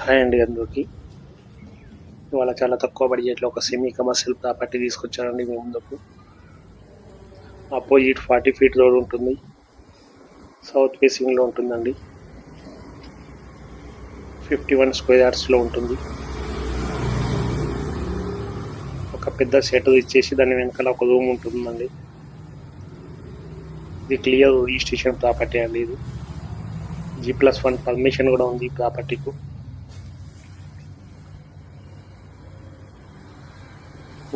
Hi అండి అందరికి. ఇవాళ చాలా తక్కువ బడ్జెట్లో ఒక సెమీ కమర్షియల్ ప్రాపర్టీ తీసుకొచ్చానండి మీ ముందుకు. అపోజిట్ 40 ఫీట్ రోడ్ ఉంటుంది, సౌత్ ఫేసింగ్లో ఉంటుందండి. 51 స్క్వేర్ యార్డ్స్లో ఉంటుంది. ఒక పెద్ద షెటర్ ఇచ్చేసి దాని వెనకాల ఒక రూమ్ ఉంటుందండి. ఇది క్లియర్ రిజిస్ట్రేషన్ ప్రాపర్టీ అండి. ఇది G+1 పర్మిషన్ కూడా ఉంది ఈ ప్రాపర్టీకు.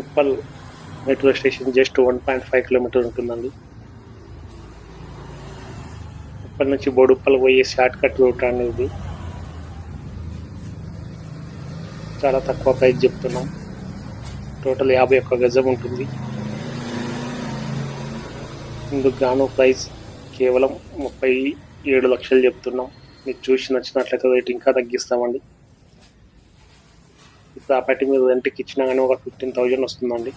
Uppal metro station just 1.5 kilometre ఉంటుందండి. ఉప్పల్ నుంచి బోడుప్పల్ పోయే షార్ట్ కట్ రూట్ అండి ఇది. చాలా తక్కువ ప్రైస్ చెప్తున్నాం. టోటల్ 51 గజం ఉంటుంది. ఇందుకు గాను ప్రైస్ కేవలం 37 లక్షలు చెప్తున్నాం. మీకు చూసి నచ్చినట్లయితే రేట్ ఇంకా తగ్గిస్తామండి. ఈ ప్రాపర్టీ మీరు రెంట్కి ఇచ్చినా కానీ ఒక 15,000 వస్తుందండి.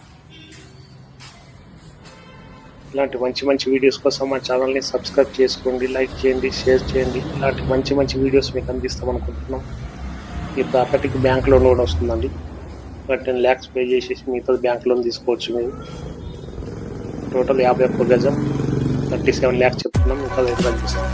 ఇలాంటి మంచి మంచి వీడియోస్ కోసం మా ఛానల్ని సబ్స్క్రైబ్ చేసుకోండి, లైక్ చేయండి, షేర్ చేయండి. ఇలాంటి మంచి మంచి వీడియోస్ మీకు అందిస్తాం అనుకుంటున్నాం. ఈ ప్రాపర్టీకి బ్యాంక్ లోన్ కూడా వస్తుందండి. 10 lakhs పే చేసేసి మిగతా బ్యాంక్ లోన్ తీసుకోవచ్చు మీరు. టోటల్ 51 గజం 37 lakhs చెప్తున్నాం. ఇంకా రేట్ తగ్గిస్తాం.